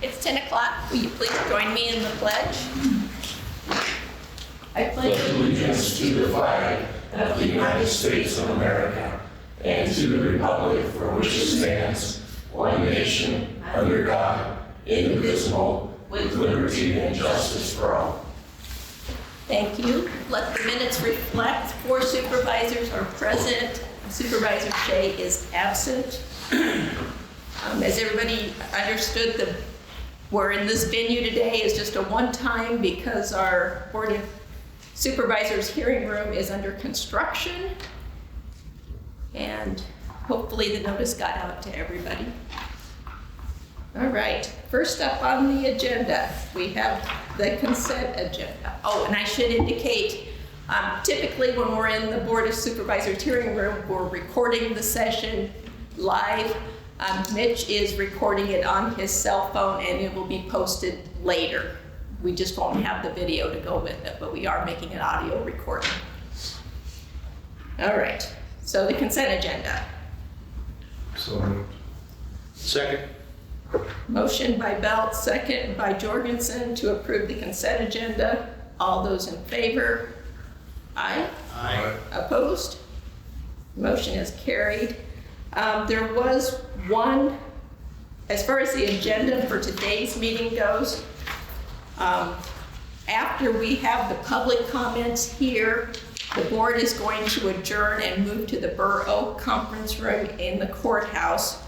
It's 10 o'clock. Will you please join me in the pledge? I pledge allegiance to the flag of the United States of America and to the republic for which it stands, one nation, under God, indivisible, with liberty and justice for all. Thank you. Let the minutes reflect 4 supervisors are present. Supervisor Shea is absent. As everybody understood, we're in this venue today is just a one-time because our Board of Supervisors hearing room is under construction. And hopefully the notice got out to everybody. All right, first up on the agenda, we have the consent agenda. Oh, and I should indicate, typically when we're in the Board of Supervisors hearing room, we're recording the session live. Mitch is recording it on his cell phone and it will be posted later. We just won't have the video to go with it, but we are making an audio recording. All right, so the consent agenda. So moved. Second. Motion by Belt, second by Jorgensen to approve the consent agenda. All those in favor? Aye. Aye. Opposed? Motion is carried. There was one, as far as the agenda for today's meeting goes, after we have the public comments here, the board is going to adjourn and move to the Burr Oak Conference Room in the courthouse.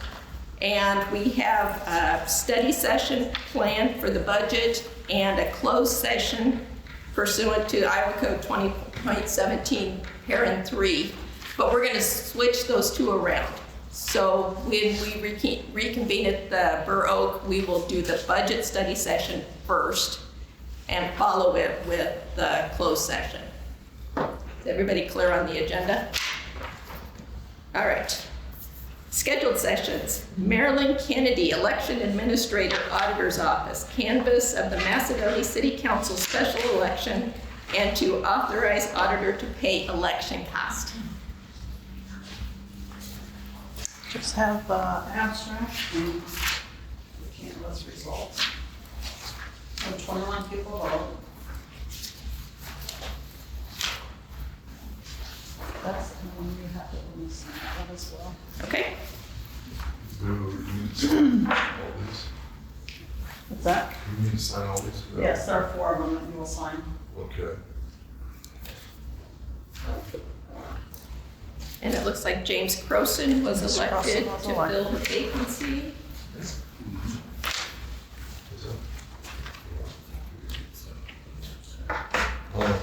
And we have a study session planned for the budget and a closed session pursuant to Iowa Code 20.17, parent 3. But we're going to switch those two around. So when we reconvene at the Burr Oak, we will do the budget study session first and follow it with the closed session. Is everybody clear on the agenda? All right. Scheduled sessions. Marilyn Kennedy, Election Administrator, Auditor's Office, canvass of the Macedonia City Council special election and to authorize auditor to pay election cost. Just have abstract and we can't list results. So 21 people vote. That's the one you have to listen to that as well. Okay? Do you need to sign all these? What's that? You need to sign all these? Yes, there are 4 of them that you will sign. Okay. And it looks like James Croson was Mr. elected Croson was to elected. fill the vacancy. Is that? Oh.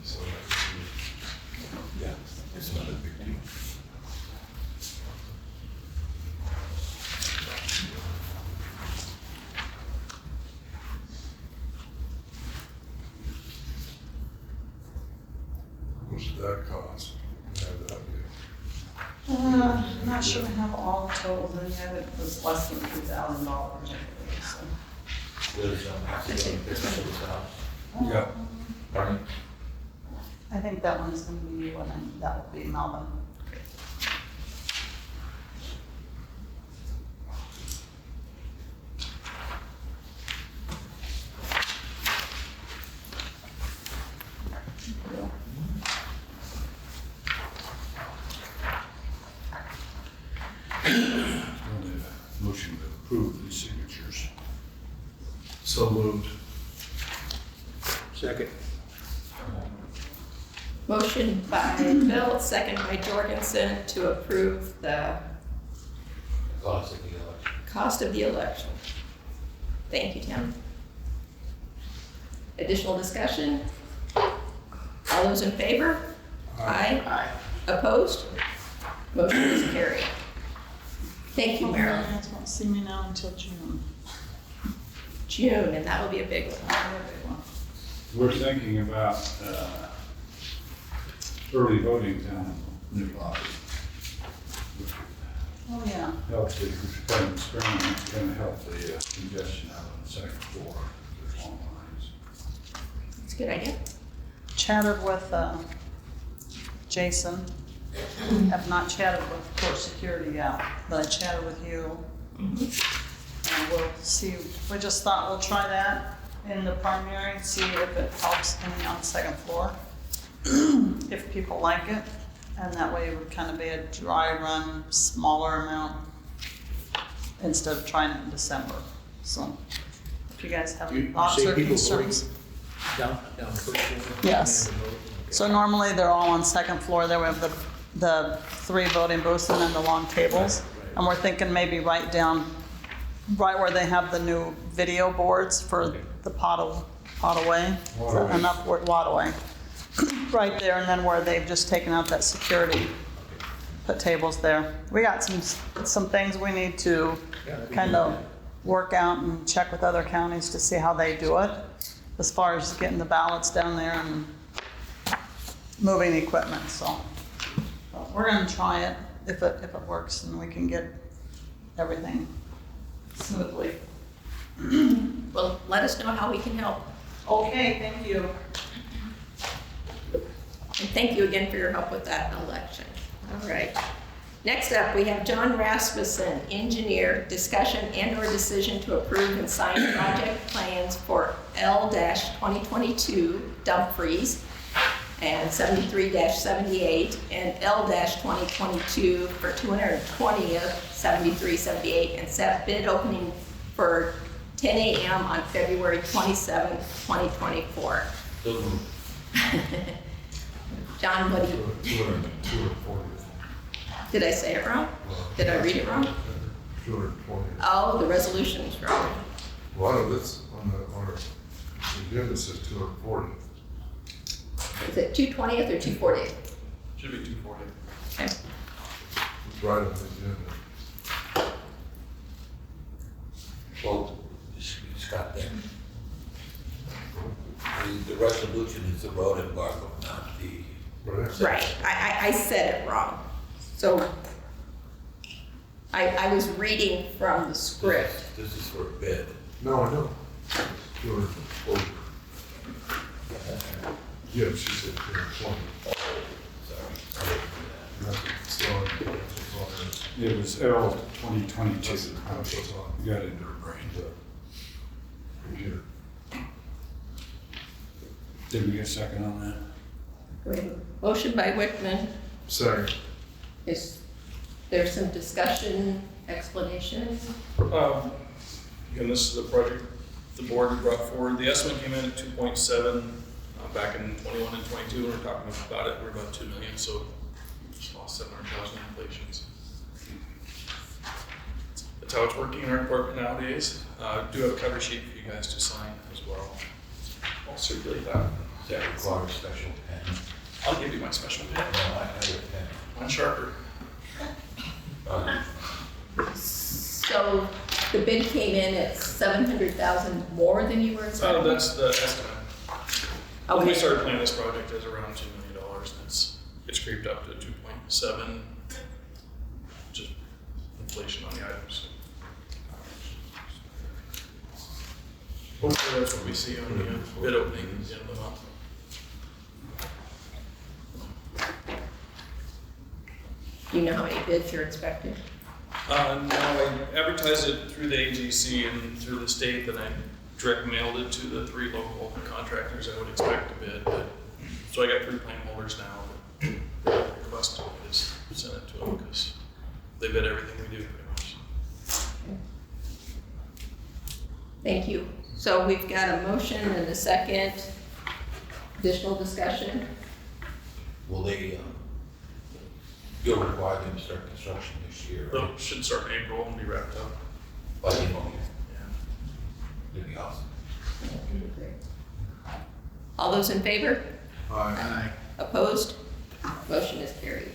So, yeah, it's not a big deal. How much did that cost? Have that be? I'm not sure I have all the totals in yet. It was less than $2,000, I believe, so. Yeah. Pardon? I think that one's gonna be you and then that will be Melvin. Motion to approve these signatures. So moved. Second. Motion by Belt, second by Jorgensen to approve the cost of the election. Thank you, Tim. Additional discussion? All those in favor? Aye. Aye. Opposed? Motion is carried. Thank you, Marilyn. You guys won't see me now until June. June, and that will be a big one. That'll be a big one. We're thinking about early voting down in New Lobby. Oh, yeah. Help the, kind of experiment, it's gonna help the congestion out on the second floor. There's long lines. It's a good idea. Chatted with Jason have not chatted with court security yet, but I chatted with you. And we'll see, we just thought we'll try that in the primary, see if it helps any on the second floor. If people like it, and that way it would kind of be a dry run, smaller amount instead of trying it in December. So if you guys have any thoughts or concerns. Down first floor? Yes. So normally they're all on second floor. There we have the 3 voting booths and then the long tables. And we're thinking maybe right where they have the new video boards for the Waterway. Right there, and then where they've just taken out that security, put tables there. We got some things we need to kind of work out and check with other counties to see how they do it, as far as getting the ballots down there and moving equipment, so. We're gonna try it, if it works, and we can get everything smoothly. Well, let us know how we can help. Okay, thank you. And thank you again for your help with that election. All right. Next up, we have John Rasmussen, engineer, discussion and/or decision to approve and sign project plans for L-2022 Dumfries and 73-78 and L-2022 for 220th 7378 and set bid opening for 10 a.m. on February 27th, 2024. John, what do you? 240. Did I say it wrong? Did I read it wrong? 220. Oh, the resolution is wrong. Well, that's on our agenda says 240. Is it 220th or 240th? Should be 240. Okay. It's right on the agenda. Well, Scott, then. The resolution is the road embargo, not the. Right, I said it wrong. So I was reading from the script. This is for a bid. No, I know. 240. Yeah, she said 220. Sorry. That's all right. It was L 2022. That's what's on. You got it in your brain. Computer. Did we get a second on that? Great. Motion by Wickman. Second. Is there some discussion, explanation? Again, this is the project the board had brought forward. The estimate came in at 2.7 back in 21 and 22. We were talking about it. We're about 2 million, so we just lost 700,000 inflations. That's how it's working in our department nowadays. Do have a cover sheet for you guys to sign as well. I'll circulate that. Does that require a special pen? I'll give you my special pen. No, I have a pen. One sharper. So the bid came in at 700,000 more than you were expecting? That's the estimate. When we Okay. started planning this project, it was around $2 million, and it's creeped up to 2.7, just inflation on the items. Hopefully that's what we see on the bid opening at the end of the month. Do you know how many bids you're expecting? No, I advertised it through the AGC and through the state, then I direct mailed it to the 3 local contractors I would expect to bid. But, so I got 3 claim holders now. The request I just sent it to them because they bid everything we do pretty much. Thank you. So we've got a motion and a second. Additional discussion? Will they, you'll require them to start construction this year, right? They should start in April and be wrapped up. By the end of the year. Yeah. That'd be awesome. All those in favor? Aye. Opposed? Motion is carried.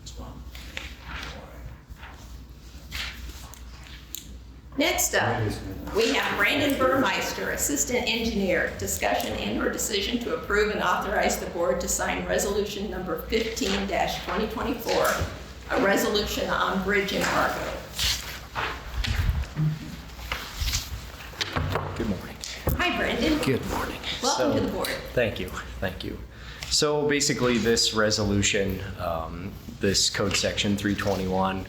It's fun. Next up, we have Brandon Burmeister, Assistant Engineer, discussion and/or decision to approve and authorize the board to sign resolution number 15-2024, a resolution on bridge embargo. Good morning. Hi, Brendan. Good morning. Welcome to the board. Thank you. So basically, this resolution, this code section 321,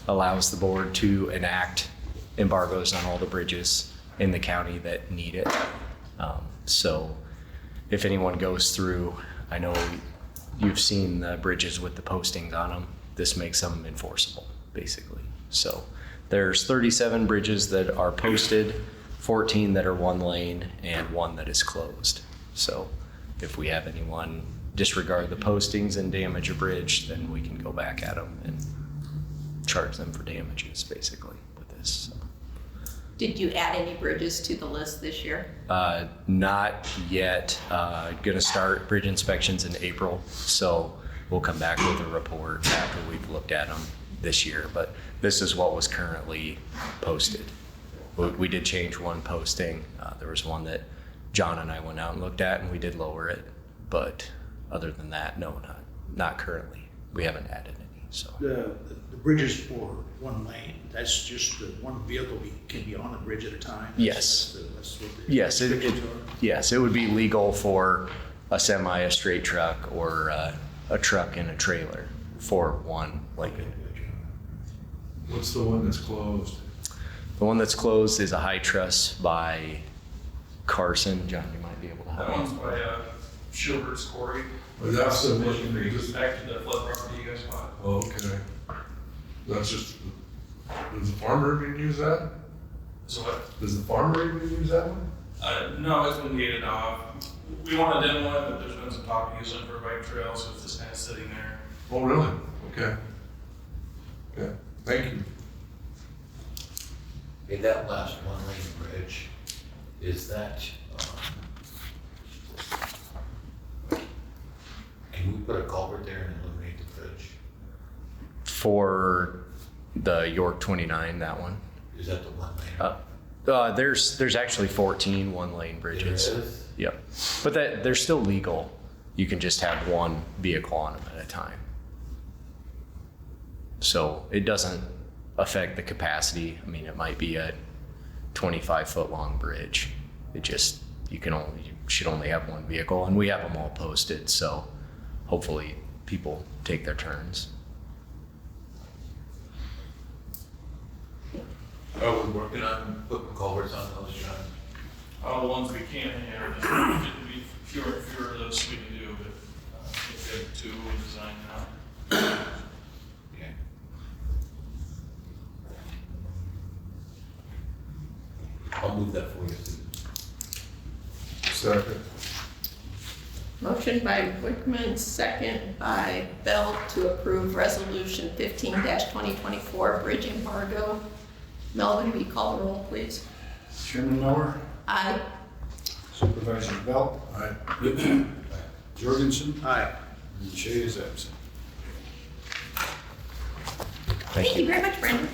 allows the board to enact embargoes on all the bridges in the county that need it. So if anyone goes through, I know you've seen the bridges with the postings on them. This makes them enforceable, basically. So there's 37 bridges that are posted, 14 that are one lane, and 1 that is closed. So if we have anyone disregard the postings and damage a bridge, then we can go back at them and charge them for damages, basically, with this. So. Did you add any bridges to the list this year? Not yet. Gonna start bridge inspections in April, so we'll come back with a report after we've looked at them this year. But this is what was currently posted. We did change one posting. There was one that John and I went out and looked at, and we did lower it. But other than that, no, not currently. We haven't added any. So The bridges for one lane, that's just the one vehicle can be on the bridge at a time? Yes. That's what the yes, restrictions are? yes, it would be legal for a semi, a straight truck, or a truck and a trailer for one lane. What's the one that's closed? The one that's closed is a high truss by Carson. John, you might be able to That help. one's by Schilbert's Quarry. Well, that's the one Mission you Creek, just, back to the flood property you guys bought. oh, okay. That's just, does the farmer even use that? So what? Does the farmer even use that one? No, it's been gated off. We want to demo it, but there's been some talk of using it for a bike trail, so it's just kind of sitting there. Oh, really? Okay. Okay, thank you. Hey, that last one lane bridge, is that, can we put a culvert there and eliminate the bridge? For the York 29, that one. Is that the one lane? There's actually 14 one-lane bridges. There is? Yep. But they're still legal. You can just have one vehicle on them at a time. So it doesn't affect the capacity. I mean, it might be a 25-foot long bridge. It just, you should only have one vehicle, and we have them all posted, so hopefully people take their turns. Are we working on putting culverts on those, John? All the ones we can, yeah, there's getting to be fewer and fewer of those we can do, but if we have 2 in design now. Okay. I'll move that for you. Second. Motion by Wickman, second by Bell to approve resolution 15-2024, bridge embargo. Melvin, will you call the roll, please? Chairman Miller, Aye. Supervisor Belt, Aye. Jorgensen, Aye. and Shea is absent. Thank you very much, Brandon.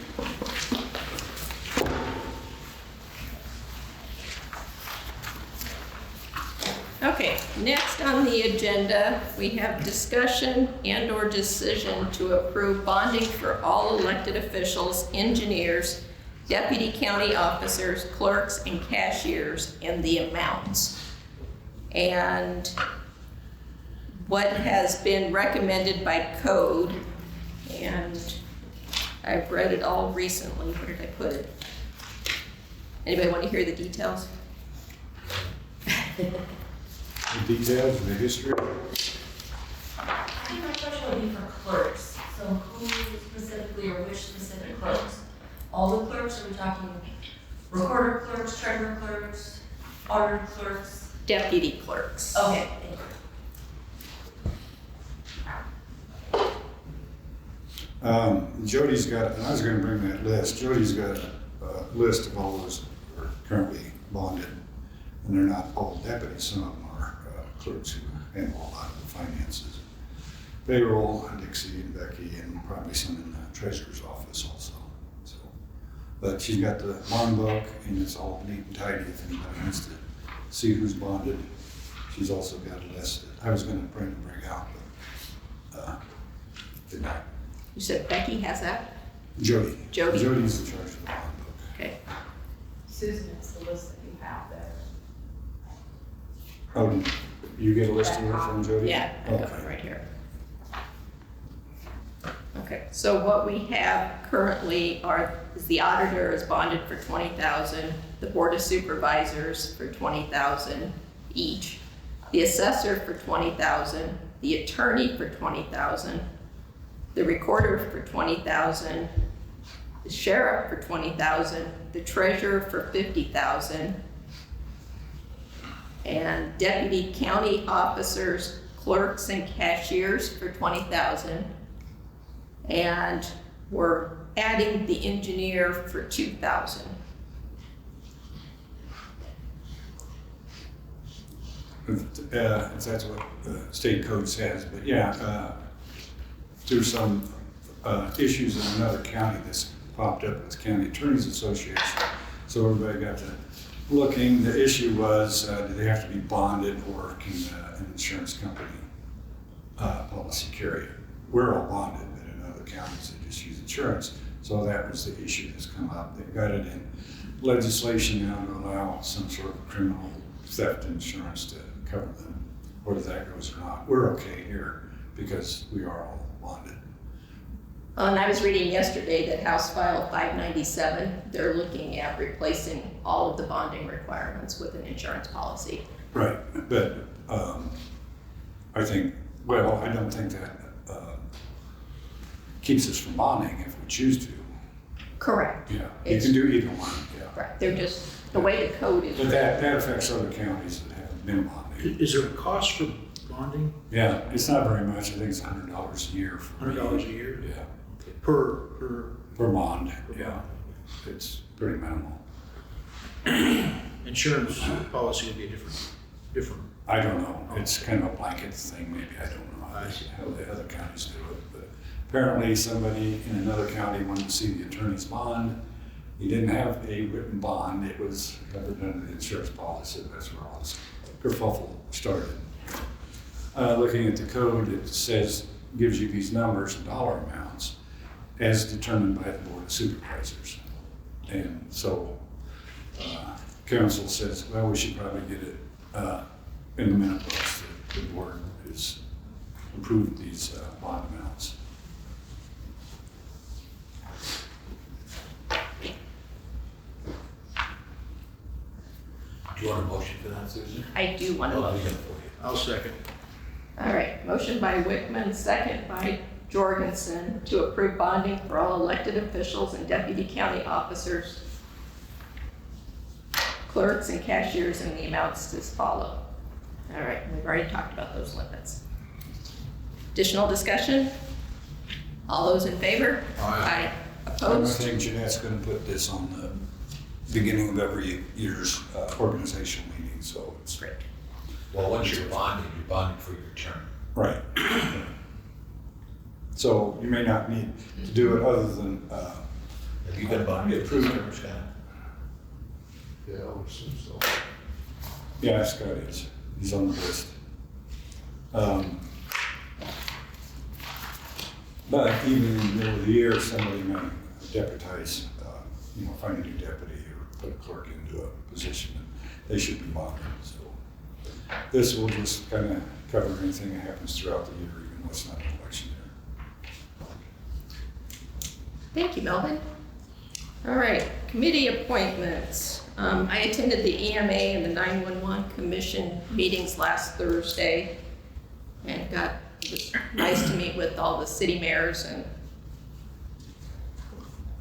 Okay, next on the agenda, we have discussion and/or decision to approve bonding for all elected officials, engineers, deputy county officers, clerks, and cashiers, and the amounts. And what has been recommended by code, and I've read it all recently. Where did I put it? Anybody want to hear the details? The details of the history, I think my question would be for clerks. So who specifically or which specific clerks? All the clerks, or are we talking recorder clerks, treasurer clerks, auditor clerks? Deputy clerks. Okay, thank you. Jody's got, and I was gonna bring that list, Jody's got a list of all those who are currently bonded. And they're not all deputies, some of them are clerks who handle a lot of the finances. Payroll, Dixie and Becky, and probably some in the treasurer's office also. So, but she's got the bond book, and it's all neat and tidy if anybody wants to see who's bonded. She's also got a list that I was gonna bring out, but did not. You said Becky has that? Jody. Jody. Jody's in charge of the bond book. Okay. Susan, it's the list that you have there. Oh, did you get a list of it from Jody? Yeah, I got Okay. one right here. Okay, so what we have currently is the auditor is bonded for 20,000, the board of supervisors for 20,000 each, the assessor for 20,000, the attorney for 20,000, the recorder for 20,000, the sheriff for 20,000, the treasurer for 50,000, and deputy county officers, clerks, and cashiers for 20,000. And we're adding the engineer for 2,000. If that's what the state code says, but yeah, through some issues in another county that's popped up with County Attorneys Association. So everybody got to looking. The issue was, do they have to be bonded, or can an insurance company policy carry it? We're all bonded, but in other counties they just use insurance. So that was the issue that's come up. They've got it in legislation now to allow some sort of criminal theft insurance to cover them, whether that goes or not. We're okay here because we are all bonded. And I was reading yesterday that House File 597, they're looking at replacing all of the bonding requirements with an insurance policy. Right, but I think, well, I don't think that keeps us from bonding if we choose to. Correct. Yeah, you can do either one, yeah. Right, they're just, the way the code is. But that affects other counties that haven't been bonding. Is there a cost for bonding? Yeah, it's not very much. I think it's $100 a year. $100 a year? Yeah, Per bond, yeah. It's pretty minimal. insurance policy would be different. I don't know. It's kind of a blanket thing, maybe. I don't know I see. how the other counties do it. But apparently somebody in another county wanted to see the attorney's bond. He didn't have a written bond. It was covered under the insurance policy. That's where all this kerfuffle started. Looking at the code, it says, gives you these numbers and dollar amounts as determined by the board of supervisors. And so council says, well, we should probably get it in the minute books that the board has approved these bond amounts. Do you want a motion for that, Susan? I do want to Oh, vote. yeah, for you. I'll second. All right, motion by Wickman, second by Jorgensen to approve bonding for all elected officials and deputy county officers, clerks, and cashiers in the amounts as follow. All right, we've already talked about those limits. Additional discussion? All those in favor? Aye. I Opposed? think Jeanette's gonna put this on the beginning of every year's organization meeting, so it's. Great. Well, once you're bonded for your term. Right. So you may not need to do it other than, Have you been bonded for this, Scott? Yeah, I would assume so. yeah, Scott is, he's on the list. But even in the middle of the year, somebody may deputize, find a new deputy or put a clerk into a position, and they should be bonded, so. This will just kind of cover anything that happens throughout the year, even though it's not an election year. Thank you, Melvin. All right, committee appointments. I attended the EMA and the 911 Commission meetings last Thursday, and it was nice to meet with all the city mayors and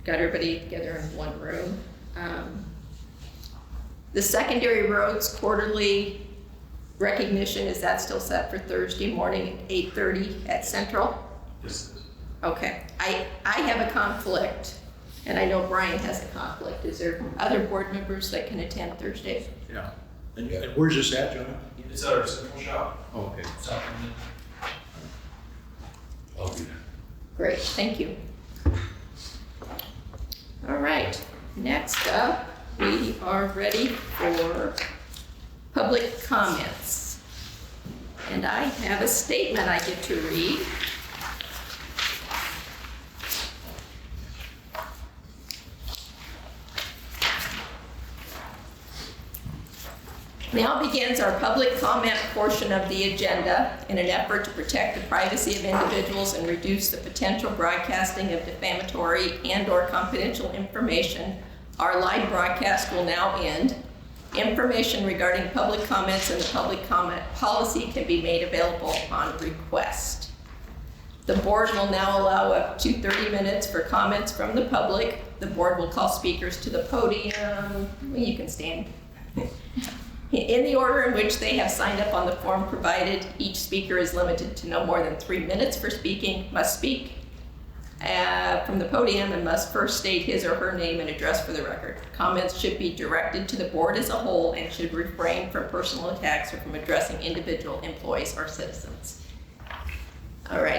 got everybody together in one room. The secondary roads quarterly recognition, is that still set for Thursday morning at 8:30 at Central? Yes. Okay, I have a conflict, and I know Brian has a conflict. Is there other board members that can attend Thursdays? Yeah. And where's this at, John? It's at our central shop. Oh, okay. South London. I'll be there. Great, thank you. All right, next up, we are ready for public comments. And I have a statement I get to read. Now begins our public comment portion of the agenda. In an effort to protect the privacy of individuals and reduce the potential broadcasting of defamatory and/or confidential information, our live broadcast will now end. Information regarding public comments and the public comment policy can be made available upon request. The board will now allow up to 30 minutes for comments from the public. The board will call speakers to the podium. You can stand. In the order in which they have signed up on the form provided, each speaker is limited to no more than 3 minutes for speaking, must speak from the podium, and must first state his or her name and address for the record. Comments should be directed to the board as a whole and should refrain from personal attacks or from addressing individual employees or citizens. All right.